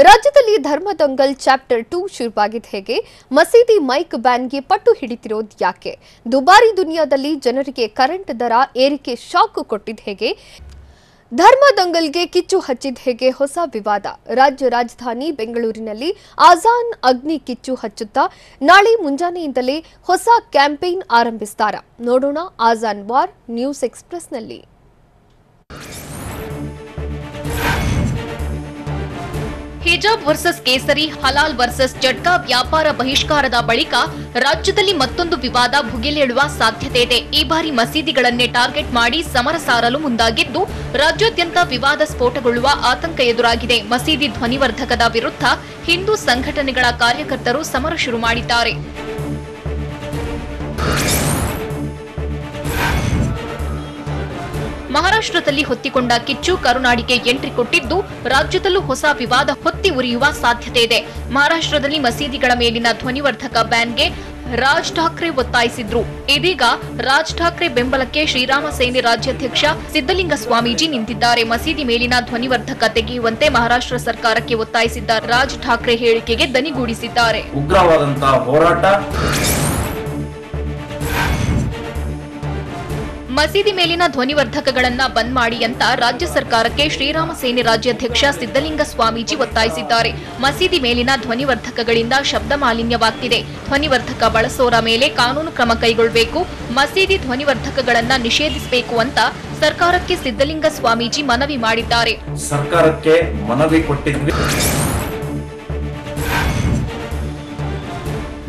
ರಾಜ್ಯದಲ್ಲಿ ಧರ್ಮ ದಂಗಲ್ ಚಾಪ್ಟರ್ 2 ಶುರುವಾಗಿದ್ದು ಹೇಗೆ? ಮಸೀದಿ ಮೈಕ್ ಬ್ಯಾನ್ಗೆ ಪಟ್ಟು ಹಿಡಿತಿರೋದು ಯಾಕೆ? ದುಬಾರಿ ದುನಿಯಾದಲ್ಲಿ ಜನರಿಗೆ ಕರೆಂಟ್ ದರ ಏರಿಕೆ ಶಾಕ್ ಕೊಟ್ಟಿದ್ದು ಹೇಗೆ? ಧರ್ಮ ದಂಗಲ್ಗೆ ಕಿಚ್ಚು ಹಚ್ಚಿದ ಹೇಗೆ? ಹೊಸ ವಿವಾದ. ರಾಜ್ಯ ರಾಜಧಾನಿ ಬೆಂಗಳೂರಿನಲ್ಲಿ ಆಜಾನ್ ಅಗ್ನಿ ಕಿಚ್ಚು ಹಚ್ಚುತ್ತಾ ನಾಳೆ ಮುಂಜಾನೆಯಿಂದಲೇ ಹೊಸ ಕ್ಯಾಂಪೇನ್ ಆರಂಭಿಸ್ತಾರ. ನೋಡೋಣ ಆಜಾನ್ ವಾರ್ ನ್ಯೂಸ್ ಎಕ್ಸ್‌ಪ್ರೆಸ್‌ನಲ್ಲಿ. ಹಿಜಾಬ್ ವರ್ಸಸ್ ಕೇಸರಿ, ಹಲಾಲ್ ವರ್ಸಸ್ ಜಟ್ಕಾ ವ್ಯಾಪಾರ ಬಹಿಷ್ಕಾರದ ಬಳಿಕ ರಾಜ್ಯದಲ್ಲಿ ಮತ್ತೊಂದು ವಿವಾದ ಭುಗಿಲೇಳುವ ಸಾಧ್ಯತೆ ಇದೆ. ಈ ಬಾರಿ ಮಸೀದಿಗಳನ್ನೇ ಟಾರ್ಗೆಟ್ ಮಾಡಿ ಸಮರ ಸಾರಲು ಮುಂದಾಗಿದ್ದು ರಾಜ್ಯಾದ್ಯಂತ ವಿವಾದ ಸ್ಫೋಟಗೊಳ್ಳುವ ಆತಂಕ ಎದುರಾಗಿದೆ. ಮಸೀದಿ ಧ್ವನಿವರ್ಧಕದ ವಿರುದ್ಧ ಹಿಂದೂ ಸಂಘಟನೆಗಳ ಕಾರ್ಯಕರ್ತರು ಸಮರ ಶುರು ಮಾಡಿದ್ದಾರೆ. ಮಹಾರಾಷ್ಟ್ರದಲ್ಲಿ ಹೊತ್ತಿಕೊಂಡ ಕಿಚ್ಚು ಕರುನಾಡಿಗೆ ಎಂಟ್ರಿ ಕೊಟ್ಟಿದ್ದು ರಾಜ್ಯದಲ್ಲೂ ಹೊಸ ವಿವಾದ ಹೊತ್ತಿ ಉರಿಯುವ ಸಾಧ್ಯತೆ ಇದೆ. ಮಹಾರಾಷ್ಟ್ರದಲ್ಲಿ ಮಸೀದಿಗಳ ಮೇಲಿನ ಧ್ವನಿವರ್ಧಕ ಬ್ಯಾನ್ಗೆ ರಾಜ್ ಠಾಕ್ರೆ ಒತ್ತಾಯಿಸಿದ್ರು. ಇದೀಗ ರಾಜ್ ಠಾಕ್ರೆ ಬೆಂಬಲಕ್ಕೆ ಶ್ರೀರಾಮ ಸೇನೆ ರಾಜ್ಯಾಧ್ಯಕ್ಷ ಸಿದ್ದಲಿಂಗ ಸ್ವಾಮೀಜಿ ನಿಂತಿದ್ದಾರೆ. ಮಸೀದಿ ಮೇಲಿನ ಧ್ವನಿವರ್ಧಕ ತೆಗೆಯುವಂತೆ ಮಹಾರಾಷ್ಟ್ರ ಸರ್ಕಾರಕ್ಕೆ ಒತ್ತಾಯಿಸಿದ್ದ ರಾಜ್ ಠಾಕ್ರೆ ಹೇಳಿಕೆಗೆ ದನಿಗೂಡಿಸಿದ್ದಾರೆ. ಉಗ್ರವಾದಂತಹ ಹೋರಾಟ, ಮಸೀದಿ ಮೇಲಿನ ಧ್ವನಿವರ್ಧಕಗಳನ್ನ ಬಂದ್ ಮಾಡಿ ಅಂತ ರಾಜ್ಯ ಸರ್ಕಾರಕ್ಕೆ ಶ್ರೀರಾಮ ಸೇನೆ ರಾಜ್ಯಾಧ್ಯಕ್ಷ ಸಿದ್ದಲಿಂಗ ಸ್ವಾಮೀಜಿ ಒತ್ತಾಯಿಸಿದ್ದಾರೆ. ಮಸೀದಿ ಮೇಲಿನ ಧ್ವನಿವರ್ಧಕಗಳಿಂದ ಶಬ್ದ ಮಾಲಿನ್ಯವಾಗ್ತಿದೆ. ಧ್ವನಿವರ್ಧಕ ಬಳಸೋರ ಮೇಲೆ ಕಾನೂನು ಕ್ರಮ ಕೈಗೊಳ್ಳಬೇಕು, ಮಸೀದಿ ಧ್ವನಿವರ್ಧಕಗಳನ್ನ ನಿಷೇಧಿಸಬೇಕು ಅಂತ ಸರ್ಕಾರಕ್ಕೆ ಸಿದ್ದಲಿಂಗ ಸ್ವಾಮೀಜಿ ಮನವಿ ಮಾಡಿದ್ದಾರೆ. ಸರ್ಕಾರಕ್ಕೆ ಮನವಿ ಕೊಟ್ಟಿದ್ವಿ.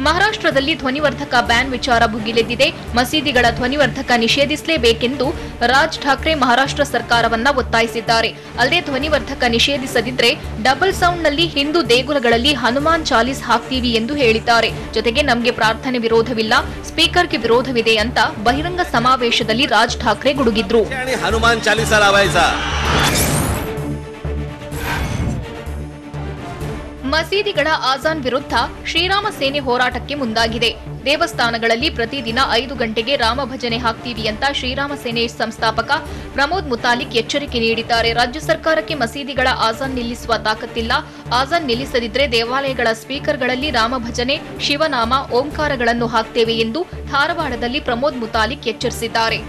ಮಹಾರಾಷ್ಟ್ರದಲ್ಲಿ ಧ್ವನಿವರ್ಧಕ ಬ್ಯಾನ್ ವಿಚಾರ ಭುಗಿಲೆದ್ದಿದೆ. ಮಸೀದಿಗಳ ಧ್ವನಿವರ್ಧಕ ನಿಷೇಧಿಸಲೇಬೇಕೆಂದು ರಾಜ್ ಠಾಕ್ರೆ ಮಹಾರಾಷ್ಟ್ರ ಸರ್ಕಾರವನ್ನ ಒತ್ತಾಯಿಸಿದ್ದಾರೆ. ಅಲ್ಲದೆ ಧ್ವನಿವರ್ಧಕ ನಿಷೇಧಿಸದಿದ್ರೆ ಡಬಲ್ ಸೌಂಡ್ನಲ್ಲಿ ಹಿಂದೂ ದೇಗುಲಗಳಲ್ಲಿ ಹನುಮಾನ್ ಚಾಲೀಸ್ ಹಾಕ್ತೀವಿ ಎಂದು ಹೇಳಿದ್ದಾರೆ. ಜೊತೆಗೆ ನಮಗೆ ಪ್ರಾರ್ಥನೆ ವಿರೋಧವಿಲ್ಲ, ಸ್ಪೀಕರ್ಗೆ ವಿರೋಧವಿದೆ ಅಂತ ಬಹಿರಂಗ ಸಮಾವೇಶದಲ್ಲಿ ರಾಜ್ ಠಾಕ್ರೆ ಗುಡುಗಿದ್ರು. ಹನುಮಾನ್ ಚಾಲೀಸ लावायचा. ಮಸೀದಿಗಳ ಆಜಾನ್ ವಿರುದ್ಧ ಶ್ರೀರಾಮ ಸೇನೆ ಹೋರಾಟಕ್ಕೆ ಮುಂದಾಗಿದೆ. ದೇವಸ್ಥಾನಗಳಲ್ಲಿ ಪ್ರತಿದಿನ 5 ಗಂಟೆಗೆ ರಾಮ ಭಜನೆ ಹಾಕ್ತೀವಿ ಅಂತ ಶ್ರೀರಾಮ ಸೇನೆ ಸಂಸ್ಥಾಪಕ ಪ್ರಮೋದ್ ಮುತಾಲಿಕ್ ಎಚ್ಚರಿಕೆ ನೀಡಿದ್ದಾರೆ. ರಾಜ್ಯ ಸರ್ಕಾರಕ್ಕೆ ಮಸೀದಿಗಳ ಆಜಾನ್ ನಿಲ್ಲಿಸುವ ತಾಕತ್ತಿಲ್ಲ. ಆಜಾನ್ ನಿಲ್ಲಿಸದಿದ್ರೆ ದೇವಾಲಯಗಳ ಸ್ಪೀಕರ್ಗಳಲ್ಲಿ ರಾಮ ಭಜನೆ, ಶಿವನಾಮ, ಓಂಕಾರಗಳನ್ನು ಹಾಕ್ತೇವೆ ಎಂದು ಧಾರವಾಡದಲ್ಲಿ ಪ್ರಮೋದ್ ಮುತಾಲಿಕ್ ಎಚ್ಚರಿಸಿದ್ದಾರೆ.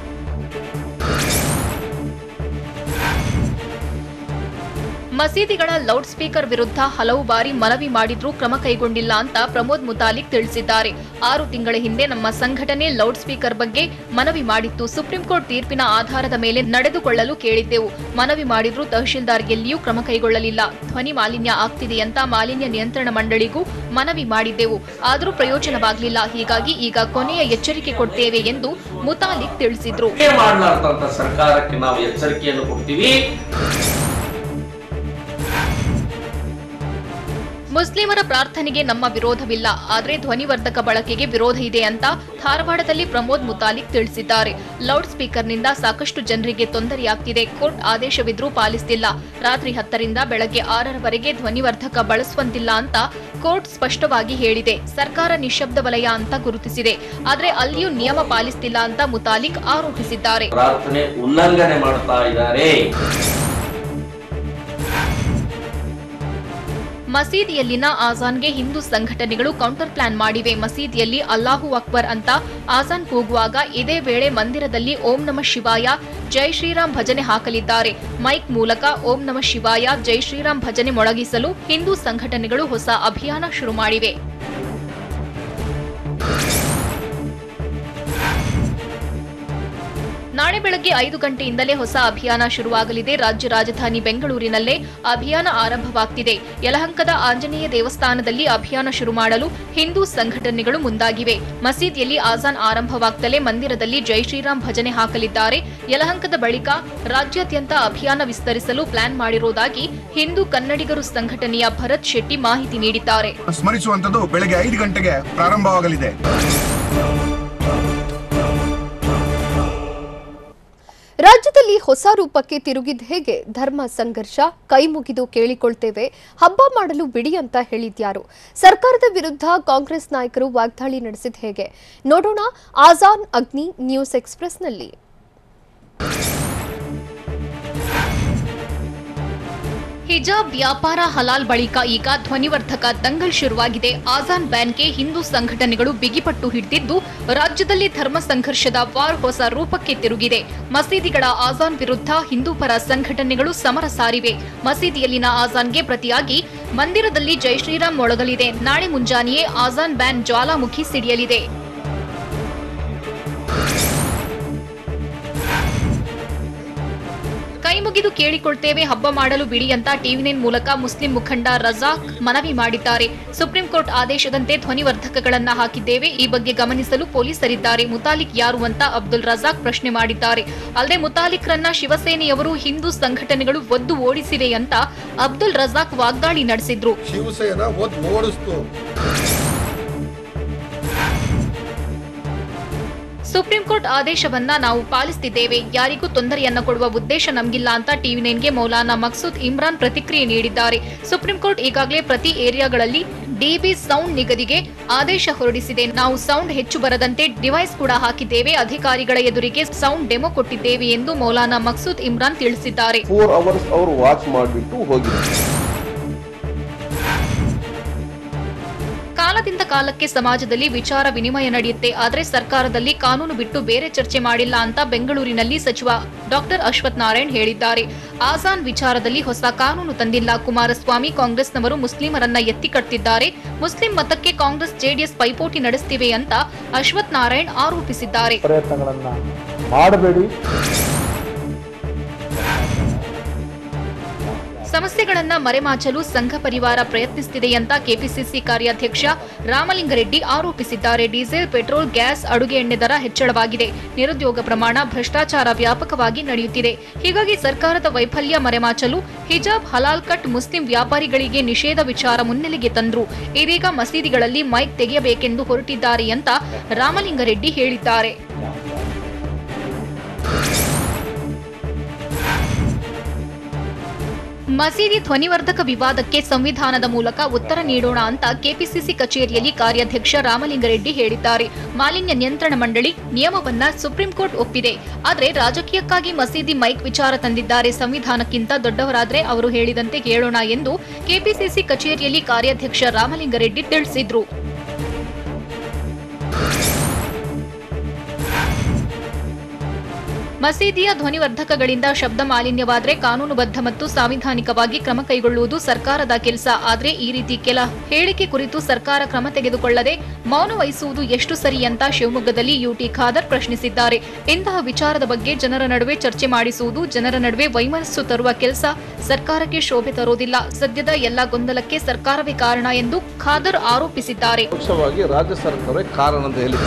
ಮಸೀದಿಗಳ ಲೌಡ್ ಸ್ಪೀಕರ್ ವಿರುದ್ಧ ಹಲವು ಬಾರಿ ಮನವಿ ಮಾಡಿದ್ರೂ ಕ್ರಮ ಕೈಗೊಂಡಿಲ್ಲ ಅಂತ ಪ್ರಮೋದ್ ಮುತಾಲಿಕ್ ತಿಳಿಸಿದ್ದಾರೆ. 6 ತಿಂಗಳ ಹಿಂದೆ ನಮ್ಮ ಸಂಘಟನೆ ಲೌಡ್ ಸ್ಪೀಕರ್ ಬಗ್ಗೆ ಮನವಿ ಮಾಡಿತ್ತು. ಸುಪ್ರೀಂ ಕೋರ್ಟ್ ತೀರ್ಪಿನ ಆಧಾರದ ಮೇಲೆ ನಡೆದುಕೊಳ್ಳಲು ಕೇಳಿದ್ದೆವು. ಮನವಿ ಮಾಡಿದ್ರೂ ತಹಶೀಲ್ದಾರ್ ಎಲ್ಲಿಯೂ ಕ್ರಮ ಕೈಗೊಳ್ಳಲಿಲ್ಲ. ಧ್ವನಿ ಮಾಲಿನ್ಯ ಆಗ್ತಿದೆ ಅಂತ ಮಾಲಿನ್ಯ ನಿಯಂತ್ರಣ ಮಂಡಳಿಗೂ ಮನವಿ ಮಾಡಿದ್ದೆವು, ಆದರೂ ಪ್ರಯೋಜನವಾಗಲಿಲ್ಲ. ಹೀಗಾಗಿ ಈಗ ಕೊನೆಯ ಎಚ್ಚರಿಕೆ ಕೊಡ್ತೇವೆ ಎಂದು ಮುತಾಲಿಕ್ ತಿಳಿಸಿದ್ರು. ಸರ್ಕಾರಕ್ಕೆ ನಾವು ಎಚ್ಚರಿಕೆಯನ್ನು ಕೊಡ್ತೀವಿ. ಮುಸ್ಲಿಮರ ಪ್ರಾರ್ಥನೆಗೆ ನಮ್ಮ ವಿರೋಧವಿಲ್ಲ, ಆದರೆ ಧ್ವನಿವರ್ಧಕ ಬಳಕೆಗೆ ವಿರೋಧ ಇದೆ ಅಂತ ಧಾರವಾಡದಲ್ಲಿ ಪ್ರಮೋದ್ ಮುತಾಲಿಕ್ ತಿಳಿಸಿದ್ದಾರೆ. ಲೌಡ್ ಸ್ಪೀಕರ್ನಿಂದ ಸಾಕಷ್ಟು ಜನರಿಗೆ ತೊಂದರೆಯಾಗ್ತಿದೆ. ಕೋರ್ಟ್ ಆದೇಶವಿದ್ರೂ ಪಾಲಿಸ್ತಿಲ್ಲ. ರಾತ್ರಿ 10ರಿಂದ ಬೆಳಗ್ಗೆ 6ರವರೆಗೆ ಧ್ವನಿವರ್ಧಕ ಬಳಸುವಂತಿಲ್ಲ ಅಂತ ಕೋರ್ಟ್ ಸ್ಪಷ್ಟವಾಗಿ ಹೇಳಿದೆ. ಸರ್ಕಾರ ನಿಶ್ಶಬ್ದ ವಲಯ ಅಂತ ಗುರುತಿಸಿದೆ, ಆದರೆ ಅಲ್ಲಿಯೂ ನಿಯಮ ಪಾಲಿಸ್ತಿಲ್ಲ ಅಂತ ಮುತಾಲಿಕ್ ಆರೋಪಿಸಿದ್ದಾರೆ. ಪ್ರಾರ್ಥನೆ ಉಲ್ಲಂಘನೆ ಮಾಡ್ತಾ ಇದ್ದಾರೆ. ಮಸೀದಿಯಲ್ಲಿನ ಆಜಾನ್ಗೆ ಹಿಂದೂ ಸಂಘಟನೆಗಳು ಕೌಂಟರ್ ಪ್ಲಾನ್ ಮಾಡಿವೆ. ಮಸೀದಿಯಲ್ಲಿ ಅಲ್ಲಾಹು ಅಕ್ಬರ್ ಅಂತ ಆಜಾನ್ ಕೂಗುವಾಗ ಇದೇ ವೇಳೆ ಮಂದಿರದಲ್ಲಿ ಓಂ ನಮಃ ಶಿವಾಯ, ಜೈ ಶ್ರೀರಾಮ್ ಭಜನೆ ಹಾಕಲಿದ್ದಾರೆ. ಮೈಕ್ ಮೂಲಕ ಓಂ ನಮಃ ಶಿವಾಯ, ಜೈ ಶ್ರೀರಾಮ್ ಭಜನೆ ಮೊಳಗಿಸಲು ಹಿಂದೂ ಸಂಘಟನೆಗಳು ಹೊಸ ಅಭಿಯಾನ ಶುರು ಮಾಡಿವೆ. ನಾಳೆ ಬೆಳಗ್ಗೆ 5 ಗಂಟೆಯಿಂದಲೇ ಹೊಸ ಅಭಿಯಾನ ಶುರುವಾಗಲಿದೆ. ರಾಜ್ಯ ರಾಜಧಾನಿ ಬೆಂಗಳೂರಿನಲ್ಲೇ ಅಭಿಯಾನ ಆರಂಭವಾಗ್ತಿದೆ. ಯಲಹಂಕದ ಆಂಜನೇಯ ದೇವಸ್ಥಾನದಲ್ಲಿ ಅಭಿಯಾನ ಶುರು ಮಾಡಲು ಹಿಂದೂ ಸಂಘಟನೆಗಳು ಮುಂದಾಗಿವೆ. ಮಸೀದಿಯಲ್ಲಿ ಆಜಾನ್ ಆರಂಭವಾಗ್ತಲೇ ಮಂದಿರದಲ್ಲಿ ಜೈ ಶ್ರೀರಾಮ್ ಭಜನೆ ಹಾಕಲಿದ್ದಾರೆ. ಯಲಹಂಕದ ಬಳಿಕ ರಾಜ್ಯಾದ್ಯಂತ ಅಭಿಯಾನ ವಿಸ್ತರಿಸಲು ಪ್ಲಾನ್ ಮಾಡಿರುವುದಾಗಿ ಹಿಂದೂ ಕನ್ನಡಿಗರು ಸಂಘಟನೆಯ ಭರತ್ ಶೆಟ್ಟಿ ಮಾಹಿತಿ ನೀಡಿದ್ದಾರೆ. ಸ್ಮರಿಸುವಂತದ್ದು ಬೆಳಗ್ಗೆ 5 ಗಂಟೆಗೆ ಪ್ರಾರಂಭವಾಗಲಿದೆ. ರಾಜ್ಯದಲ್ಲಿ ಹೊಸ ರೂಪಕ್ಕೆ ತಿರುಗಿದ ಹೇಗೆ? ಧರ್ಮ ಸಂಘರ್ಷ ಕೈ ಮುಗಿದು ಕೇಳಿಕೊಳ್ತೇವೆ, ಹಬ್ಬ ಮಾಡಲು ಬಿಡಿ ಅಂತ ಹೇಳಿದ್ಯಾರು? ಸರ್ಕಾರದ ವಿರುದ್ಧ ಕಾಂಗ್ರೆಸ್ ನಾಯಕರು ವಾಗ್ದಾಳಿ ನಡೆಸಿದ ಹೇಗೆ? ನೋಡೋಣ ಆಜಾನ್ ಅಗ್ನಿ ನ್ಯೂಸ್ ಎಕ್ಸ್‌ಪ್ರೆಸ್‌ನಲ್ಲಿ. ಹಿಜಾಬ್ ವ್ಯಾಪಾರ ಹಲಾಲ್ ಬಳಿಕ ಈಗ ಧ್ವನಿವರ್ಧಕ ದಂಗಲ್ ಶುರುವಾಗಿದೆ. ಆಜಾನ್ ಬ್ಯಾನ್ಗೆ ಹಿಂದೂ ಸಂಘಟನೆಗಳು ಬಿಗಿಪಟ್ಟು ಹಿಡಿದಿದ್ದು, ರಾಜ್ಯದಲ್ಲಿ ಧರ್ಮ ಸಂಘರ್ಷದ ವಾರ್ ಹೊಸ ರೂಪಕ್ಕೆ ತಿರುಗಿದೆ. ಮಸೀದಿಗಳ ಆಜಾನ್ ವಿರುದ್ಧ ಹಿಂದೂ ಪರ ಸಂಘಟನೆಗಳು ಸಮರ ಸಾರಿವೆ. ಮಸೀದಿಯಲ್ಲಿನ ಆಜಾನ್ಗೆ ಪ್ರತಿಯಾಗಿ ಮಂದಿರದಲ್ಲಿ ಜೈ ಶ್ರೀರಾಮ್ ಮೊಳಗಲಿದೆ. ನಾಳೆ ಮುಂಜಾನೆಯೇ ಆಜಾನ್ ಬ್ಯಾನ್ ಜ್ವಾಲಾಮುಖಿ ಸಿಡಿಯಲಿದೆ. ಕೈ ಮುಗಿದು ಕೇಳಿಕೊಳ್ತೇವೆ, ಹಬ್ಬ ಮಾಡಲು ಬಿಡಿ ಅಂತ ಟಿವಿ9 ಮೂಲಕ ಮುಸ್ಲಿಂ ಮುಖಂಡ ರಜಾಕ್ ಮನವಿ ಮಾಡಿದ್ದಾರೆ. ಸುಪ್ರೀಂ ಕೋರ್ಟ್ ಆದೇಶದಂತೆ ಧ್ವನಿವರ್ಧಕಗಳನ್ನ ಹಾಕಿದ್ದೇವೆ, ಈ ಬಗ್ಗೆ ಗಮನಿಸಲು ಪೊಲೀಸರಿದ್ದಾರೆ. ಮುತಾಲಿಕ್ ಯಾರು ಅಂತ ಅಬ್ದುಲ್ ರಜಾಕ್ ಪ್ರಶ್ನೆ ಮಾಡಿದ್ದಾರೆ. ಅಲ್ಲದೆ ಮುತಾಲಿಕ್ರನ್ನ ಶಿವಸೇನೆಯವರು ಹಿಂದೂ ಸಂಘಟನೆಗಳು ಒದ್ದು ಓಡಿಸಿವೆ ಅಂತ ಅಬ್ದುಲ್ ರಜಾಕ್ ವಾಗ್ದಾಳಿ ನಡೆಸಿದ್ರು. ಶಿವಸೇನಾ ಒದ್ದು ಓಡಿಸ್ತು. ಸುಪ್ರೀಂ ಕೋರ್ಟ್ ಆದೇಶವನ್ನ ನಾವು ಪಾಲಿಸುತ್ತಿದ್ದೇವೆ, ಯಾರಿಗೂ ತೊಂದರೆಯನ್ನ ಕೊಡುವ ಉದ್ದೇಶ ನಮಗಿಲ್ಲ ಅಂತ ಟಿವಿ9ಗೆ ಮೌಲಾನಾ ಮಕ್ಸೂದ್ ಇಮ್ರಾನ್ ಪ್ರತಿಕ್ರಿಯೆ ನೀಡಿದ್ದಾರೆ. ಸುಪ್ರೀಂ ಕೋರ್ಟ್ ಈಗಾಗಲೇ ಪ್ರತಿ ಏರಿಯಾಗಳಲ್ಲಿ ಡಿಬಿ ಸೌಂಡ್ ನಿಗದಿಗೆ ಆದೇಶ ಹೊರಡಿಸಿದೆ. ನಾವು ಸೌಂಡ್ ಹೆಚ್ಚು ಬರದಂತೆ ಡಿವೈಸ್ ಕೂಡ ಹಾಕಿದ್ದೇವೆ, ಅಧಿಕಾರಿಗಳ ಎದುರಿಗೆ ಸೌಂಡ್ ಡೆಮೋ ಕೊಟ್ಟಿದ್ದೇವೆ ಎಂದು ಮೌಲಾನಾ ಮಕ್ಸೂದ್ ಇಮ್ರಾನ್ ತಿಳಿಸಿದ್ದಾರೆ. 4 hours ಅವರು ವಾಚ್ ಮಾಡಿಬಿಟ್ಟು ಹೋಗಿದ್ದಾರೆ. ಕಾಲದಿಂದ ಕಾಲಕ್ಕೆ ಸಮಾಜದಲ್ಲಿ ವಿಚಾರ ವಿನಿಮಯ ನಡೆಯುತ್ತೆ, ಆದರೆ ಸರ್ಕಾರದಲ್ಲಿ ಕಾನೂನು ಬಿಟ್ಟು ಬೇರೆ ಚರ್ಚೆ ಮಾಡಿಲ್ಲ ಅಂತ ಬೆಂಗಳೂರಿನಲ್ಲಿ ಸಚಿವ ಡಾಕ್ಟರ್ ಅಶ್ವಥ್ ನಾರಾಯಣ್ ಹೇಳಿದ್ದಾರೆ. ಆಜಾನ್ ವಿಚಾರದಲ್ಲಿ ಹೊಸ ಕಾನೂನು ತಂದಿಲ್ಲ. ಕುಮಾರಸ್ವಾಮಿ, ಕಾಂಗ್ರೆಸ್ನವರು ಮುಸ್ಲಿಮರನ್ನ ಎತ್ತಿ ಕಟ್ತಿದ್ದಾರೆ. ಮುಸ್ಲಿಂ ಮತಕ್ಕೆ ಕಾಂಗ್ರೆಸ್ ಜೆಡಿಎಸ್ ಪೈಪೋಟಿ ನಡೆಸುತ್ತಿವೆ ಅಂತ ಅಶ್ವಥ್ ನಾರಾಯಣ್ ಆರೋಪಿಸಿದ್ದಾರೆ. ಪ್ರಯತ್ನಗಳನ್ನ ಮಾಡಬೇಡಿ. ಸಮಸ್ಯೆಗಳನ್ನ ಮರೆಮಾಚಲು ಸಂಘ ಪರಿವಾರ ಪ್ರಯತ್ನಿಸುತ್ತಿದೆ ಅಂತ ಕೆಪಿಸಿಸಿ ಕಾರ್ಯಾಧ್ಯಕ್ಷ ರಾಮಲಿಂಗಾರೆಡ್ಡಿ ಆರೋಪಿಸಿದ್ದಾರೆ. ಡೀಸೆಲ್, ಪೆಟ್ರೋಲ್, ಗ್ಯಾಸ್, ಅಡುಗೆ ಎಣ್ಣೆ ದರ ಹೆಚ್ಚಳವಾಗಿದೆ. ನಿರುದ್ಯೋಗ ಪ್ರಮಾಣ, ಭ್ರಷ್ಟಾಚಾರ ವ್ಯಾಪಕವಾಗಿ ನಡೆಯುತ್ತಿದೆ. ಹೀಗಾಗಿ ಸರ್ಕಾರದ ವೈಫಲ್ಯ ಮರೆಮಾಚಲು ಹಿಜಾಬ್, ಹಲಾಲ್ ಕಟ್, ಮುಸ್ಲಿಂ ವ್ಯಾಪಾರಿಗಳಿಗೆ ನಿಷೇಧ ವಿಚಾರ ಮುನ್ನೆಲೆಗೆ ತಂದ್ರು. ಇದೀಗ ಮಸೀದಿಗಳಲ್ಲಿ ಮೈಕ್ ತೆಗೆಯಬೇಕೆಂದು ಹೊರಟಿದ್ದಾರೆ ಅಂತ ರಾಮಲಿಂಗಾರೆಡ್ಡಿ ಹೇಳಿದ್ದಾರೆ. ಮಸೀದಿ ಧ್ವನಿವರ್ಧಕ ವಿವಾದಕ್ಕೆ ಸಂವಿಧಾನದ ಮೂಲಕ ಉತ್ತರ ನೀಡೋಣ ಅಂತ ಕೆಪಿಸಿಸಿ ಕಚೇರಿಯಲ್ಲಿ ಕಾರ್ಯಾಧ್ಯಕ್ಷ ರಾಮಲಿಂಗಾರೆಡ್ಡಿ ಹೇಳಿದ್ದಾರೆ. ಮಾಲಿನ್ಯ ನಿಯಂತ್ರಣ ಮಂಡಳಿ ನಿಯಮವನ್ನ ಸುಪ್ರೀಂ ಕೋರ್ಟ್ ಒಪ್ಪಿದೆ, ಆದರೆ ರಾಜಕೀಯಕ್ಕಾಗಿ ಮಸೀದಿ ಮೈಕ್ ವಿಚಾರ ತಂದಿದ್ದಾರೆ. ಸಂವಿಧಾನಕ್ಕಿಂತ ದೊಡ್ಡವರಾದ್ರೆ ಅವರು ಹೇಳಿದಂತೆ ಕೇಳೋಣ ಎಂದು ಕೆಪಿಸಿಸಿ ಕಚೇರಿಯಲ್ಲಿ ಕಾರ್ಯಾಧ್ಯಕ್ಷ ರಾಮಲಿಂಗಾರೆಡ್ಡಿ ತಿಳಿಸಿದ್ರು. ಮಸೀದಿಯ ಧ್ವನಿವರ್ಧಕಗಳಿಂದ ಶಬ್ದ ಮಾಲಿನ್ಯವಾದರೆ ಕಾನೂನುಬದ್ಧ ಮತ್ತು ಸಾಂವಿಧಾನಿಕವಾಗಿ ಕ್ರಮ ಕೈಗೊಳ್ಳುವುದು ಸರ್ಕಾರದ ಕೆಲಸ. ಆದರೆ ಈ ರೀತಿ ಕೆಲ ಹೇಳಿಕೆ ಕುರಿತು ಸರ್ಕಾರ ಕ್ರಮ ತೆಗೆದುಕೊಳ್ಳದೆ ಮೌನ ವಹಿಸುವುದು ಎಷ್ಟು ಸರಿ ಅಂತ ಶಿವಮೊಗ್ಗದಲ್ಲಿ ಯುಟಿ ಖಾದರ್ ಪ್ರಶ್ನಿಸಿದ್ದಾರೆ. ಇಂತಹ ವಿಚಾರದ ಬಗ್ಗೆ ಜನರ ನಡುವೆ ಚರ್ಚೆ ಮಾಡಿಸುವುದು, ಜನರ ನಡುವೆ ವೈಮನಸ್ಸು ತರುವ ಕೆಲಸ ಸರ್ಕಾರಕ್ಕೆ ಶೋಭೆ ತರೋದಿಲ್ಲ. ಸದ್ಯದ ಎಲ್ಲ ಗೊಂದಲಕ್ಕೆ ಸರ್ಕಾರವೇ ಕಾರಣ ಎಂದು ಖಾದರ್ ಆರೋಪಿಸಿದ್ದಾರೆ. ರಾಜ್ಯ ಸರ್ಕಾರವೇ ಕಾರಣ ಅಂತ ಹೇಳಿ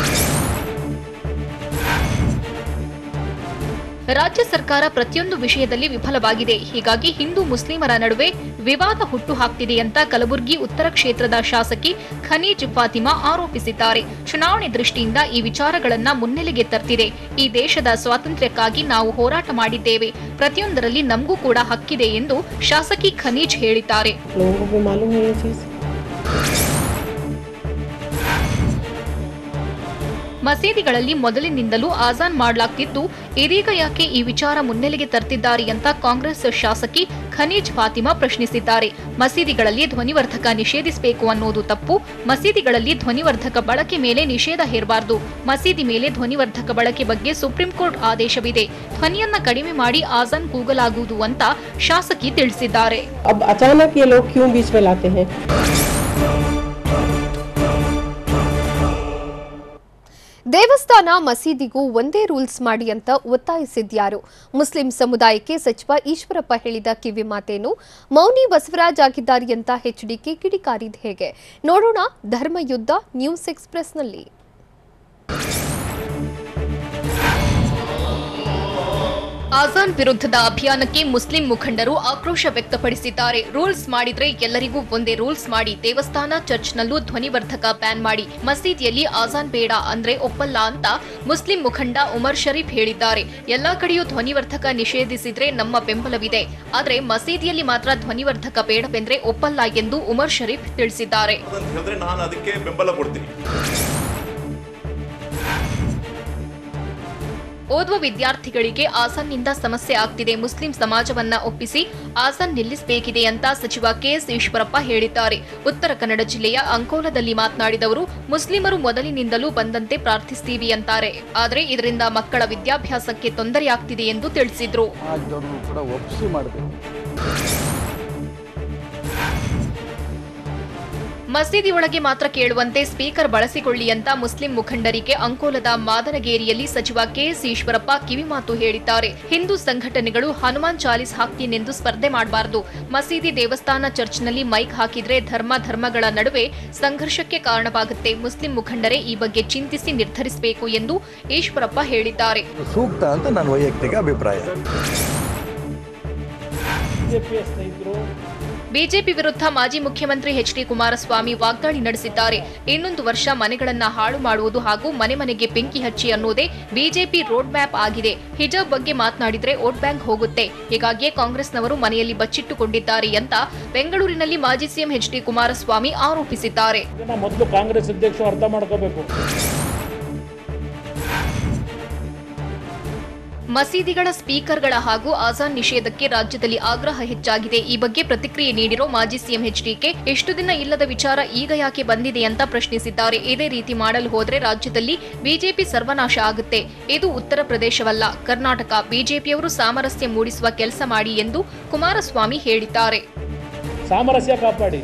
ರಾಜ್ಯ ಸರ್ಕಾರ ಪ್ರತಿಯೊಂದು ವಿಷಯದಲ್ಲಿ ವಿಫಲವಾಗಿದೆ. ಹೀಗಾಗಿ ಹಿಂದೂ ಮುಸ್ಲಿಮರ ನಡುವೆ ವಿವಾದ ಹುಟ್ಟು ಹಾಕ್ತಿದೆ ಅಂತ ಕಲಬುರಗಿ ಉತ್ತರ ಕ್ಷೇತ್ರದ ಶಾಸಕಿ ಖನೀಜ್ ಫಾತಿಮಾ ಆರೋಪಿಸಿದ್ದಾರೆ. ಚುನಾವಣೆ ದೃಷ್ಟಿಯಿಂದ ಈ ವಿಚಾರಗಳನ್ನ ಮುನ್ನೆಲೆಗೆ ತರ್ತಿದೆ. ಈ ದೇಶದ ಸ್ವಾತಂತ್ರ್ಯಕ್ಕಾಗಿ ನಾವು ಹೋರಾಟ ಮಾಡಿದ್ದೇವೆ, ಪ್ರತಿಯೊಂದರಲ್ಲಿ ನಮಗೂ ಕೂಡ ಹಕ್ಕಿದೆ ಎಂದು ಶಾಸಕಿ ಖನೀಜ್ ಹೇಳಿದ್ದಾರೆ. ಮಸೀದಿಗಳಲ್ಲಿ ಮೊದಲಿನಿಂದಲೂ ಆಜಾನ್ ಮಾಡಲಾಗ್ತಿದ್ದು, ಇದೀಗ ಯಾಕೆ ಈ ವಿಚಾರ ಮುನ್ನೆಲೆಗೆ ತರ್ತಿದ್ದಾರೆ ಅಂತ ಕಾಂಗ್ರೆಸ್ ಶಾಸಕಿ ಖನೀಜ್ ಫಾತಿಮಾ ಪ್ರಶ್ನಿಸಿದ್ದಾರೆ. ಮಸೀದಿಗಳಲ್ಲಿ ಧ್ವನಿವರ್ಧಕ ನಿಷೇಧಿಸಬೇಕು ಅನ್ನೋದು ತಪ್ಪು. ಮಸೀದಿಗಳಲ್ಲಿ ಧ್ವನಿವರ್ಧಕ ಬಳಕೆ ಮೇಲೆ ನಿಷೇಧ ಹೇರಬಾರದು. ಮಸೀದಿ ಮೇಲೆ ಧ್ವನಿವರ್ಧಕ ಬಳಕೆ ಬಗ್ಗೆ ಸುಪ್ರೀಂ ಕೋರ್ಟ್ ಆದೇಶವಿದೆ. ಧ್ವನಿಯನ್ನ ಕಡಿಮೆ ಮಾಡಿ ಆಜಾನ್ ಕೂಗಲಾಗುವುದು ಅಂತ ಶಾಸಕಿ ತಿಳಿಸಿದ್ದಾರೆ. ದೇವಸ್ಥಾನ ಮಸೀದಿಗೂ ಒಂದೇ ರೂಲ್ಸ್ ಮಾಡಿ ಅಂತ ಒತ್ತಾಯಿಸಿದ್ಯಾರು? ಮುಸ್ಲಿಂ ಸಮುದಾಯಕ್ಕೆ ಸಚಿವ ಈಶ್ವರಪ್ಪ ಹೇಳಿದ ಕಿವಿ ಮಾತೇನು? ಮೌನಿ ಬಸವರಾಜ್ ಆಗಿದ್ದಾರೆ ಅಂತ ಎಚ್ಡಿಕೆ ಕಿಡಿಕಾರಿದ ಹೇಗೆ? ನೋಡೋಣ ಧರ್ಮಯುದ್ಧ ನ್ಯೂಸ್ ಎಕ್ಸ್‌ಪ್ರೆಸ್‌ನಲ್ಲಿ. ಆಜಾನ್ ವಿರುದ್ಧದ ಅಭಿಯಾನಕ್ಕೆ ಮುಸ್ಲಿಂ ಮುಖಂಡರು ಆಕ್ರೋಶ ವ್ಯಕ್ತಪಡಿಸಿದ್ದಾರೆ. ರೂಲ್ಸ್ ಮಾಡಿದ್ರೆ ಎಲ್ಲರಿಗೂ ಒಂದೇ ರೂಲ್ಸ್ ಮಾಡಿ, ದೇವಸ್ಥಾನ ಚರ್ಚ್ನಲ್ಲೂ ಧ್ವನಿವರ್ಧಕ ಬ್ಯಾನ್ ಮಾಡಿ, ಮಸೀದಿಯಲ್ಲಿ ಆಜಾನ್ ಬೇಡ ಅಂದ್ರೆ ಒಪ್ಪಲ್ಲ ಅಂತ ಮುಸ್ಲಿಂ ಮುಖಂಡ ಉಮರ್ ಶರೀಫ್ ಹೇಳಿದ್ದಾರೆ. ಎಲ್ಲಾ ಕಡೆಯೂ ಧ್ವನಿವರ್ಧಕ ನಿಷೇಧಿಸಿದ್ರೆ ನಮ್ಮ ಬೆಂಬಲವಿದೆ, ಆದರೆ ಮಸೀದಿಯಲ್ಲಿ ಮಾತ್ರ ಧ್ವನಿವರ್ಧಕ ಬೇಡವೆಂದ್ರೆ ಒಪ್ಪಲ್ಲ ಎಂದು ಉಮರ್ ಶರೀಫ್ ತಿಳಿಸಿದ್ದಾರೆ. ನಾನು ಅದಕ್ಕೆ ಬೆಂಬಲ ಕೊಡ್ತೀನಿ. ಓದುವ ವಿದ್ಯಾರ್ಥಿಗಳಿಗೆ ಆಸನ್ನಿಂದ ಸಮಸ್ಯೆ ಆಗ್ತಿದೆ. ಮುಸ್ಲಿಂ ಸಮಾಜವನ್ನ ಒಪ್ಪಿಸಿ ಆಸನ್ ನಿಲ್ಲಿಸಬೇಕಿದೆ ಅಂತ ಸಚಿವ ಕೆಎಸ್ ಈಶ್ವರಪ್ಪ ಹೇಳಿದ್ದಾರೆ. ಉತ್ತರ ಕನ್ನಡ ಜಿಲ್ಲೆಯ ಅಂಕೋಲದಲ್ಲಿ ಮಾತನಾಡಿದವರು, ಮುಸ್ಲಿಮರು ಮೊದಲಿನಿಂದಲೂ ಬಂದಂತೆ ಪ್ರಾರ್ಥಿಸ್ತೀವಿ ಅಂತಾರೆ. ಆದರೆ ಇದರಿಂದ ಮಕ್ಕಳ ವಿದ್ಯಾಭ್ಯಾಸಕ್ಕೆ ತೊಂದರೆಯಾಗ್ತಿದೆ ಎಂದು ತಿಳಿಸಿದ್ರು. ಮಸೀದಿ ಒಳಗೆ ಮಾತ್ರ ಕೇಳುವಂತೆ ಸ್ಪೀಕರ್ ಬಳಸಿಕೊಳ್ಳಿ ಅಂತ ಮುಸ್ಲಿಂ ಮುಖಂಡರಿಗೆ ಅಂಕೋಲದ ಮಾದನಗೇರಿಯಲ್ಲಿ ಸಚಿವ ಕೆಎಸ್ ಈಶ್ವರಪ್ಪ ಕಿವಿಮಾತು ಹೇಳಿದ್ದಾರೆ. ಹಿಂದೂ ಸಂಘಟನೆಗಳು ಹನುಮಾನ್ ಚಾಲೀಸ್ ಹಾಕ್ತೀನೆಂದು ಸ್ಪರ್ಧೆ ಮಾಡಬಾರದು. ಮಸೀದಿ, ದೇವಸ್ಥಾನ, ಚರ್ಚ್ನಲ್ಲಿ ಮೈಕ್ ಹಾಕಿದ್ರೆ ಧರ್ಮಗಳ ನಡುವೆ ಸಂಘರ್ಷಕ್ಕೆ ಕಾರಣವಾಗುತ್ತೆ. ಮುಸ್ಲಿಂ ಮುಖಂಡರೇ ಈ ಬಗ್ಗೆ ಚಿಂತಿಸಿ ನಿರ್ಧರಿಸಬೇಕು ಎಂದು ಈಶ್ವರಪ್ಪ ಹೇಳಿದ್ದಾರೆ. ಸೂಕ್ತ ಅಂತ ನನ್ನ ವೈಯಕ್ತಿಕ ಅಭಿಪ್ರಾಯ. ಬಿಜೆಪಿ ವಿರುದ್ಧ ಮಾಜಿ ಮುಖ್ಯಮಂತ್ರಿ ಎಚ್ಡಿ ಕುಮಾರಸ್ವಾಮಿ ವಾಗ್ದಾಳಿ ನಡೆಸಿದ್ದಾರೆ. ಇನ್ನೊಂದು ವರ್ಷ ಮನೆಗಳನ್ನ ಹಾಳು ಮಾಡುವುದು ಹಾಗೂ ಮನೆ ಮನೆಗೆ ಬೆಂಕಿ ಹಚ್ಚಿ ಅನ್ನೋದೇ ಬಿಜೆಪಿ ರೋಡ್ ಮ್ಯಾಪ್ ಆಗಿದೆ. ಹಿಜಾಬ್ ಬಗ್ಗೆ ಮಾತನಾಡಿದ್ರೆ ವೋಟ್ ಬ್ಯಾಂಕ್ ಹೋಗುತ್ತೆ. ಹೀಗಾಗಿಯೇ ಕಾಂಗ್ರೆಸ್ನವರು ಮನೆಯಲ್ಲಿ ಬಚ್ಚಿಟ್ಟುಕೊಂಡಿದ್ದಾರೆ ಅಂತ ಬೆಂಗಳೂರಿನಲ್ಲಿ ಮಾಜಿ ಸಿಎಂ ಎಚ್ಡಿ ಕುಮಾರಸ್ವಾಮಿ ಆರೋಪಿಸಿದ್ದಾರೆ. ಮೊದಲು ಕಾಂಗ್ರೆಸ್ ಅಧ್ಯಕ್ಷರು ಅರ್ಥ ಮಾಡ್ಕೋಬೇಕು. ಮಸೀದಿಗಳ ಸ್ಪೀಕರ್ಗಳ ಹಾಗೂ ಆಜಾನ್ ನಿಷೇಧಕ್ಕೆ ರಾಜ್ಯದಲ್ಲಿ ಆಗ್ರಹ ಹೆಚ್ಚಾಗಿದೆ. ಈ ಬಗ್ಗೆ ಪ್ರತಿಕ್ರಿಯೆ ನೀಡಿರೋ ಮಾಜಿ ಸಿಎಂ ಎಚ್ಡಿಕೆ, ಎಷ್ಟು ದಿನ ಇಲ್ಲದ ವಿಚಾರ ಈಗ ಯಾಕೆ ಬಂದಿದೆ ಅಂತ ಪ್ರಶ್ನಿಸಿದ್ದಾರೆ. ಇದೇ ರೀತಿ ಮಾಡಲು ಹೋದ್ರೆ ರಾಜ್ಯದಲ್ಲಿ ಬಿಜೆಪಿ ಸರ್ವನಾಶ ಆಗುತ್ತೆ. ಇದು ಉತ್ತರ ಪ್ರದೇಶವಲ್ಲ, ಕರ್ನಾಟಕ. ಬಿಜೆಪಿಯವರು ಸಾಮರಸ್ಯ ಮೂಡಿಸುವ ಕೆಲಸ ಮಾಡಿ ಎಂದು ಕುಮಾರಸ್ವಾಮಿ ಹೇಳಿದ್ದಾರೆ. ಸಾಮರಸ್ಯ ಕಾಪಾಡಿ.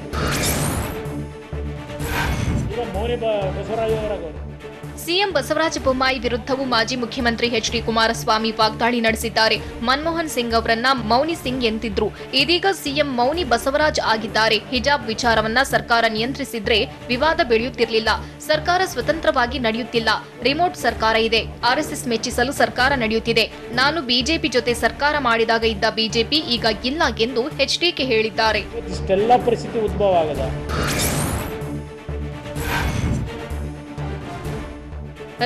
ಸಿಎಂ ಬಸವರಾಜ ಬೊಮ್ಮಾಯಿ ವಿರುದ್ಧವೂ ಮಾಜಿ ಮುಖ್ಯಮಂತ್ರಿ ಎಚ್ಡಿ ಕುಮಾರಸ್ವಾಮಿ ವಾಗ್ದಾಳಿ ನಡೆಸಿದ್ದಾರೆ. ಮನಮೋಹನ್ ಸಿಂಗ್ ಅವರನ್ನ ಮೌನಿ ಸಿಂಗ್ ಎಂತಿದ್ರು. ಇದೀಗ ಸಿಎಂ ಮೌನಿ ಬಸವರಾಜ್ ಆಗಿದ್ದಾರೆ. ಹಿಜಾಬ್ ವಿಚಾರವನ್ನ ಸರ್ಕಾರ ನಿಯಂತ್ರಿಸಿದ್ರೆ ವಿವಾದ ಬೆಳೆಯುತ್ತಿರಲಿಲ್ಲ. ಸರ್ಕಾರ ಸ್ವತಂತ್ರವಾಗಿ ನಡೆಯುತ್ತಿಲ್ಲ. ರಿಮೋಟ್ ಸರ್ಕಾರ ಇದೆ. ಆರ್ಎಸ್ಎಸ್ ಮೆಚ್ಚಿಸಲು ಸರ್ಕಾರ ನಡೆಯುತ್ತಿದೆ. ನಾನು ಬಿಜೆಪಿ ಜೊತೆ ಸರ್ಕಾರ ಮಾಡಿದಾಗ ಇದ್ದ ಬಿಜೆಪಿ ಈಗ ಇಲ್ಲ ಎಂದು ಎಚ್ಡಿಕೆ ಹೇಳಿದ್ದಾರೆ. ಇಷ್ಟೆಲ್ಲ ಪರಿಸ್ಥಿತಿ ಉದ್ಭವ ಆಗದ.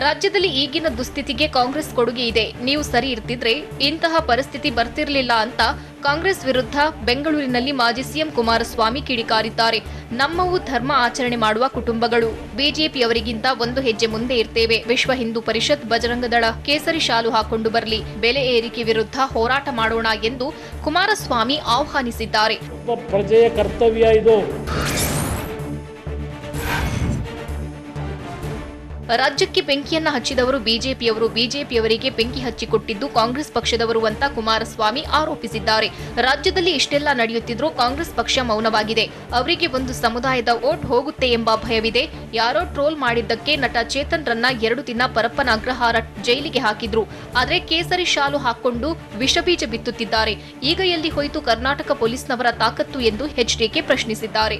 ರಾಜ್ಯದಲ್ಲಿ ಈಗಿನ ದುಸ್ಥಿತಿಗೆ ಕಾಂಗ್ರೆಸ್ ಕೊಡುಗೆ ಇದೆ. ನೀವು ಸರಿ ಇರ್ತಿದ್ರೆ ಇಂತಹ ಪರಿಸ್ಥಿತಿ ಬರ್ತಿರ್ಲಿಲ್ಲ ಅಂತ ಕಾಂಗ್ರೆಸ್ ವಿರುದ್ಧ ಬೆಂಗಳೂರಿನಲ್ಲಿ ಮಾಜಿ ಸಿಎಂ ಕುಮಾರಸ್ವಾಮಿ ಕಿಡಿಕಾರಿದ್ದಾರೆ. ನಮ್ಮವು ಧರ್ಮ ಆಚರಣೆ ಮಾಡುವ ಕುಟುಂಬಗಳು. ಬಿಜೆಪಿಯವರಿಗಿಂತ ಒಂದು ಹೆಜ್ಜೆ ಮುಂದೆ ಇರ್ತೇವೆ. ವಿಶ್ವ ಹಿಂದೂ ಪರಿಷತ್, ಬಜರಂಗದಳ ಕೇಸರಿ ಶಾಲು ಹಾಕೊಂಡು ಬರಲಿ. ಬೆಲೆ ಏರಿಕೆ ವಿರುದ್ಧ ಹೋರಾಟ ಮಾಡೋಣ ಎಂದು ಕುಮಾರಸ್ವಾಮಿ ಆಹ್ವಾನಿಸಿದ್ದಾರೆ. ಪ್ರಜೆಯ ಕರ್ತವ್ಯ ಇದು. ರಾಜ್ಯಕ್ಕೆ ಬೆಂಕಿಯನ್ನ ಹಚ್ಚಿದವರು ಬಿಜೆಪಿಯವರಿಗೆ ಬೆಂಕಿ ಹಚ್ಚಿಕೊಟ್ಟಿದ್ದು ಕಾಂಗ್ರೆಸ್ ಪಕ್ಷದವರು ಅಂತ ಕುಮಾರಸ್ವಾಮಿ ಆರೋಪಿಸಿದ್ದಾರೆ. ರಾಜ್ಯದಲ್ಲಿ ಇಷ್ಟೆಲ್ಲ ನಡೆಯುತ್ತಿದ್ರೂ ಕಾಂಗ್ರೆಸ್ ಪಕ್ಷ ಮೌನವಾಗಿದೆ. ಅವರಿಗೆ ಒಂದು ಸಮುದಾಯದ ವೋಟ್ ಹೋಗುತ್ತೆ ಎಂಬ ಭಯವಿದೆ. ಯಾರೋ ಟ್ರೋಲ್ ಮಾಡಿದ್ದಕ್ಕೆ ನಟ ಚೇತನ್ ರನ್ನ 2 ದಿನ ಪರಪ್ಪನ ಅಗ್ರಹಾರ ಜೈಲಿಗೆ ಹಾಕಿದ್ರು. ಆದ್ರೆ ಕೇಸರಿ ಶಾಲು ಹಾಕೊಂಡು ವಿಷಬೀಜ ಬಿತ್ತುತ್ತಿದ್ದಾರೆ. ಈಗ ಎಲ್ಲಿ ಹೋಯಿತು ಕರ್ನಾಟಕ ಪೊಲೀಸ್ನವರ ತಾಕತ್ತು ಎಂದು ಎಚ್ಡಿಕೆ ಪ್ರಶ್ನಿಸಿದ್ದಾರೆ.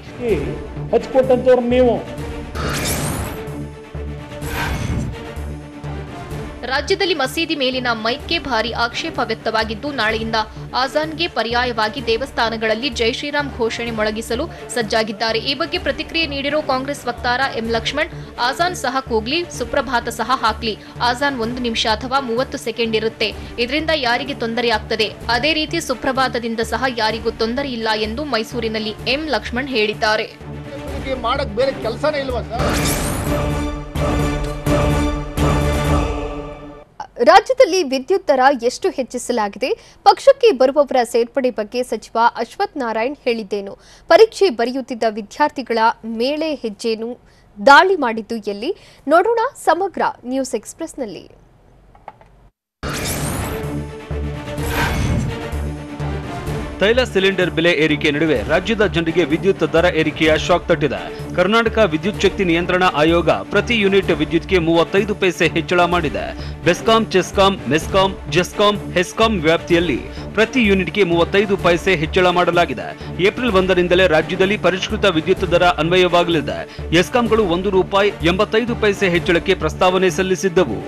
ರಾಜ್ಯದಲ್ಲಿ ಮಸೀದಿ ಮೇಲಿನ ಮೈಕ್ಗೆ ಭಾರಿ ಆಕ್ಷೇಪ ವ್ಯಕ್ತವಾಗಿದ್ದು, ನಾಳೆಯಿಂದ ಆಜಾನ್ಗೆ ಪರ್ಯಾಯವಾಗಿ ದೇವಸ್ಥಾನಗಳಲ್ಲಿ ಜೈ ಶ್ರೀರಾಮ್ ಘೋಷಣೆ ಮೊಳಗಿಸಲು ಸಜ್ಜಾಗಿದ್ದಾರೆ. ಈ ಬಗ್ಗೆ ಪ್ರತಿಕ್ರಿಯೆ ನೀಡಿರೋ ಕಾಂಗ್ರೆಸ್ ವಕ್ತಾರ ಎಂ ಲಕ್ಷ್ಮಣ್, ಆಜಾನ್ ಸಹ ಕೂಗ್ಲಿ, ಸುಪ್ರಭಾತ ಸಹ ಹಾಕ್ಲಿ. ಆಜಾನ್ 1 ನಿಮಿಷ ಅಥವಾ 30 ಸೆಕೆಂಡ್ ಇರುತ್ತೆ. ಇದರಿಂದ ಯಾರಿಗೆ ತೊಂದರೆ ಆಗ್ತದೆ? ಅದೇ ರೀತಿ ಸುಪ್ರಭಾತದಿಂದ ಸಹ ಯಾರಿಗೂ ತೊಂದರೆ ಇಲ್ಲ ಎಂದು ಮೈಸೂರಿನಲ್ಲಿ ಎಂ ಲಕ್ಷ್ಮಣ್ ಹೇಳಿದ್ದಾರೆ. ರಾಜ್ಯದಲ್ಲಿ ವಿದ್ಯುತ್ ದರ ಎಷ್ಟು ಹೆಚ್ಚಿಸಲಾಗಿದೆ? ಪಕ್ಷಕ್ಕೆ ಬರುವವರ ಸೇರ್ಪಡೆ ಬಗ್ಗೆ ಸಚಿವ ಅಶ್ವಥ್ ನಾರಾಯಣ್ ಹೇಳಿದ್ದೇನು? ಪರೀಕ್ಷೆ ಬರೆಯುತ್ತಿದ್ದ ವಿದ್ಯಾರ್ಥಿಗಳ ಮೇಲೆ ಹೆಜ್ಜೆನು? ದಾಳಿ ಮಾಡಿದ್ದು ಎಲ್ಲಿ? ನೋಡೋಣ ಸಮಗ್ರ ನ್ಯೂಸ್ ಎಕ್ಸ್‌ಪ್ರೆಸ್‌ನಲ್ಲಿ. ತೈಲ ಸಿಲಿಂಡರ್ ಬೆಲೆ ಏರಿಕೆ ನಡುವೆ ರಾಜ್ಯದ ಜನರಿಗೆ ವಿದ್ಯುತ್ ದರ ಏರಿಕೆಯ ಶಾಕ್ ತಟ್ಟಿದೆ. ಕರ್ನಾಟಕ ವಿದ್ಯುತ್ ಶಕ್ತಿ ನಿಯಂತ್ರಣ ಆಯೋಗ ಪ್ರತಿ ಯೂನಿಟ್ ವಿದ್ಯುತ್ಗೆ 35 ಪೈಸೆ ಹೆಚ್ಚಳ ಮಾಡಿದೆ. ಬೆಸ್ಕಾಂ, ಚೆಸ್ಕಾಂ, ಮೆಸ್ಕಾಂ, ಜೆಸ್ಕಾಂ, ಹೆಸ್ಕಾಂ ವ್ಯಾಪ್ತಿಯಲ್ಲಿ ಪ್ರತಿ ಯೂನಿಟ್ಗೆ 35 ಪೈಸೆ ಹೆಚ್ಚಳ ಮಾಡಲಾಗಿದೆ. ಏಪ್ರಿಲ್ 1ರಿಂದಲೇ ರಾಜ್ಯದಲ್ಲಿ ಪರಿಷ್ಕೃತ ವಿದ್ಯುತ್ ದರ ಅನ್ವಯವಾಗಲಿದೆ. ಎಸ್ಕಾಂಗಳು ₹1.85 ಹೆಚ್ಚಳಕ್ಕೆ ಪ್ರಸ್ತಾವನೆ ಸಲ್ಲಿಸಿದ್ದವು.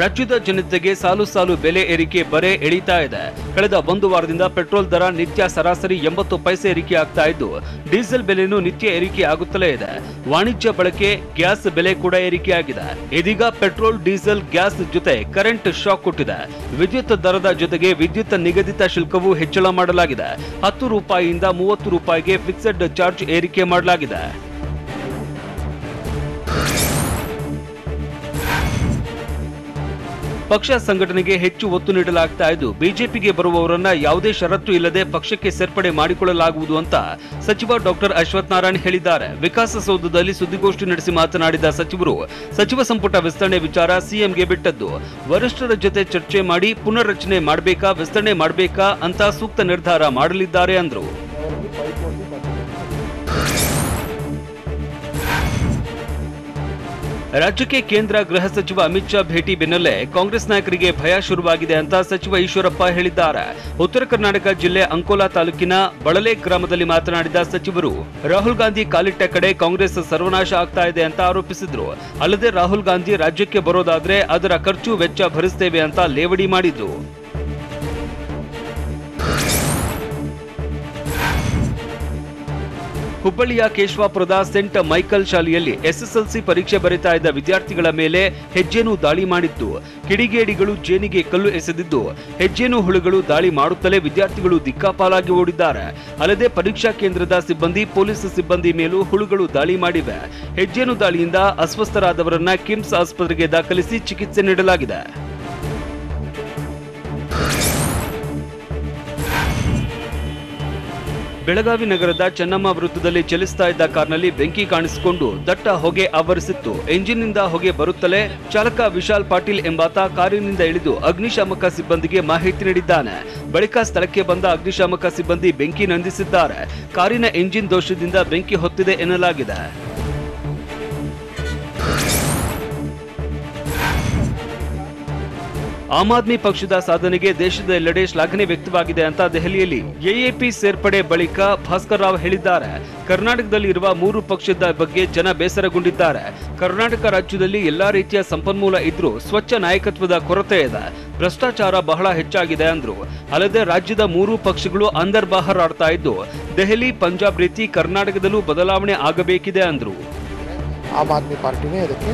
ರಾಜ್ಯದ ಜನತೆಗೆ ಸಾಲು ಸಾಲು ಬೆಲೆ ಏರಿಕೆ ಬರೆ ಎಳೀತಾ ಇದೆ. ಕಳೆದ 1 ವಾರದಿಂದ ಪೆಟ್ರೋಲ್ ದರ ನಿತ್ಯ ಸರಾಸರಿ 80 ಪೈಸೆ ಏರಿಕೆ ಆಗ್ತಾ ಇದ್ದು, ಡೀಸೆಲ್ ಬೆಲೆನೂ ನಿತ್ಯ ಏರಿಕೆ ಆಗುತ್ತಲೇ ಇದೆ. ವಾಣಿಜ್ಯ ಬಳಕೆ ಗ್ಯಾಸ್ ಬೆಲೆ ಕೂಡ ಏರಿಕೆಯಾಗಿದೆ. ಇದೀಗ ಪೆಟ್ರೋಲ್, ಡೀಸೆಲ್, ಗ್ಯಾಸ್ ಜೊತೆ ಕರೆಂಟ್ ಶಾಕ್ ಕೊಟ್ಟಿದೆ. ವಿದ್ಯುತ್ ದರದ ಜೊತೆಗೆ ವಿದ್ಯುತ್ ನಿಗದಿತ ಶುಲ್ಕವೂ ಹೆಚ್ಚಳ ಮಾಡಲಾಗಿದೆ. ₹10 ಇಂದ ₹30ಗೆ ಫಿಕ್ಸೆಡ್ ಚಾರ್ಜ್ ಏರಿಕೆ ಮಾಡಲಾಗಿದೆ. ಪಕ್ಷ ಸಂಘಟನೆಗೆ ಹೆಚ್ಚು ಒತ್ತು ನೀಡಲಾಗ್ತಾ ಇದ್ದು ಬಿಜೆಪಿಗೆ ಬರುವವರನ್ನ ಯಾವುದೇ ಷರತ್ತು ಇಲ್ಲದೆ ಪಕ್ಷಕ್ಕೆ ಸೇರ್ಪಡೆ ಮಾಡಿಕೊಳ್ಳಲಾಗುವುದು ಅಂತ ಸಚಿವ ಡಾಕ್ಟರ್ ಅಶ್ವಥ್ ನಾರಾಯಣ್ ಹೇಳಿದ್ದಾರೆ. ವಿಕಾಸಸೌಧದಲ್ಲಿ ಸುದ್ದಿಗೋಷ್ಠಿ ನಡೆಸಿ ಮಾತನಾಡಿದ ಸಚಿವರು ಸಚಿವ ಸಂಪುಟ ವಿಸ್ತರಣೆ ವಿಚಾರ ಸಿಎಂಗೆ ಬಿಟ್ಟದ್ದು. ವರಿಷ್ಠರ ಜೊತೆ ಚರ್ಚೆ ಮಾಡಿ ಪುನರ್ರಚನೆ ಮಾಡಬೇಕಾ ವಿಸ್ತರಣೆ ಮಾಡಬೇಕಾ ಅಂತ ಸೂಕ್ತ ನಿರ್ಧಾರ ಮಾಡಲಿದ್ದಾರೆ ಅಂದ್ರು. ರಾಜ್ಯಕ್ಕೆ ಕೇಂದ್ರ ಗೃಹ ಸಚಿವ ಅಮಿತ್ ಶಾ ಭೇಟಿ ಬೆನ್ನಲ್ಲೇ ಕಾಂಗ್ರೆಸ್ ನಾಯಕರಿಗೆ ಭಯ ಶುರುವಾಗಿದೆ ಅಂತ ಸಚಿವ ಈಶ್ವರಪ್ಪ ಹೇಳಿದ್ದಾರೆ. ಉತ್ತರ ಕರ್ನಾಟಕ ಜಿಲ್ಲೆ ಅಂಕೋಲಾ ತಾಲೂಕಿನ ಬಳಲೆ ಗ್ರಾಮದಲ್ಲಿ ಮಾತನಾಡಿದ ಸಚಿವರು ರಾಹುಲ್ ಗಾಂಧಿ ಕಾಲಿಟ್ಟ ಕಡೆ ಕಾಂಗ್ರೆಸ್ ಸರ್ವನಾಶ ಆಗ್ತಾ ಇದೆ ಅಂತ ಆರೋಪಿಸಿದ್ರು. ಅಲ್ಲದೆ ರಾಹುಲ್ ಗಾಂಧಿ ರಾಜ್ಯಕ್ಕೆ ಬರೋದಾದ್ರೆ ಅದರ ಖರ್ಚು ವೆಚ್ಚ ಭರಿಸ್ತೇವೆ ಅಂತ ಲೇವಡಿ ಮಾಡಿದ್ರು. ಹುಬ್ಬಳ್ಳಿಯ ಕೇಶವಾಪುರದ ಸೆಂಟ್ ಮೈಕಲ್ ಶಾಲೆಯಲ್ಲಿ ಎಸ್ಎಸ್ಎಲ್ಸಿ ಪರೀಕ್ಷೆ ಬರೀತಾ ಇದ್ದ ವಿದ್ಯಾರ್ಥಿಗಳ ಮೇಲೆ ಹೆಜ್ಜೇನು ದಾಳಿ ಮಾಡಿತ್ತು. ಕಿಡಿಗೇಡಿಗಳು ಜೇನಿಗೆ ಕಲ್ಲು ಎಸೆದಿದ್ದು ಹೆಜ್ಜೇನು ಹುಳುಗಳು ದಾಳಿ ಮಾಡುತ್ತಲೇ ವಿದ್ಯಾರ್ಥಿಗಳು ದಿಕ್ಕಾಪಾಲಾಗಿ ಓಡಿದ್ದಾರೆ. ಅಲ್ಲದೆ ಪರೀಕ್ಷಾ ಕೇಂದ್ರದ ಸಿಬ್ಬಂದಿ ಪೊಲೀಸ್ ಸಿಬ್ಬಂದಿ ಮೇಲೂ ಹುಳುಗಳು ದಾಳಿ ಮಾಡಿವೆ. ಹೆಜ್ಜೇನು ದಾಳಿಯಿಂದ ಅಸ್ವಸ್ಥರಾದವರನ್ನ ಕಿಮ್ಸ್ ಆಸ್ಪತ್ರೆಗೆ ದಾಖಲಿಸಿ ಚಿಕಿತ್ಸೆ ನೀಡಲಾಗಿದೆ. ಬೆಳಗಾವಿ ನಗರದ ಚೆನ್ನಮ್ಮ ವೃತ್ತದಲ್ಲಿ ಚಲಿಸ್ತಾ ಇದ್ದ ಕಾರ್ನಲ್ಲಿ ಬೆಂಕಿ ಕಾಣಿಸಿಕೊಂಡು ದಟ್ಟ ಹೊಗೆ ಆವರಿಸಿತ್ತು. ಎಂಜಿನ್ನಿಂದ ಹೊಗೆ ಬರುತ್ತಲೇ ಚಾಲಕ ವಿಶಾಲ್ ಪಾಟೀಲ್ ಎಂಬಾತ ಕಾರಿನಿಂದ ಇಳಿದು ಅಗ್ನಿಶಾಮಕ ಸಿಬ್ಬಂದಿಗೆ ಮಾಹಿತಿ ನೀಡಿದ್ದಾನೆ. ಬಳಿಕ ಸ್ಥಳಕ್ಕೆ ಬಂದ ಅಗ್ನಿಶಾಮಕ ಸಿಬ್ಬಂದಿ ಬೆಂಕಿ ನಂದಿಸಿದ್ದಾರೆ. ಕಾರಿನ ಎಂಜಿನ್ ದೋಷದಿಂದ ಬೆಂಕಿ ಹೊತ್ತಿದೆ ಎನ್ನಲಾಗಿದೆ. ಆಮ್ ಆದ್ಮಿ ಪಕ್ಷದ ಸಾಧನೆಗೆ ದೇಶದ ಎಲ್ಲೆಡೆ ಶ್ಲಾಘನೆ ವ್ಯಕ್ತವಾಗಿದೆ ಅಂತ ದೆಹಲಿಯಲ್ಲಿ ಎಎಪಿ ಸೇರ್ಪಡೆ ಬಳಿಕ ಭಾಸ್ಕರ್ ರಾವ್ ಹೇಳಿದ್ದಾರೆ. ಕರ್ನಾಟಕದಲ್ಲಿ ಇರುವ 3 ಪಕ್ಷದ ಬಗ್ಗೆ ಜನ ಬೇಸರಗೊಂಡಿದ್ದಾರೆ. ಕರ್ನಾಟಕ ರಾಜ್ಯದಲ್ಲಿ ಎಲ್ಲಾ ರೀತಿಯ ಸಂಪನ್ಮೂಲ ಇದ್ರೂ ಸ್ವಚ್ಛ ನಾಯಕತ್ವದ ಕೊರತೆ ಇದೆ, ಭ್ರಷ್ಟಾಚಾರ ಬಹಳ ಹೆಚ್ಚಾಗಿದೆ ಅಂದ್ರು. ಅಲ್ಲದೆ ರಾಜ್ಯದ 3 ಪಕ್ಷಗಳು ಅಂದರ್ ಬಾಹರ್ ಆಡ್ತಾ ಇದ್ದು ದೆಹಲಿ ಪಂಜಾಬ್ ರೀತಿ ಕರ್ನಾಟಕದಲ್ಲೂ ಬದಲಾವಣೆ ಆಗಬೇಕಿದೆ ಅಂದ್ರು. ಆಮ್ ಆದ್ಮಿ ಪಾರ್ಟಿನೇ ಇದಕ್ಕೆ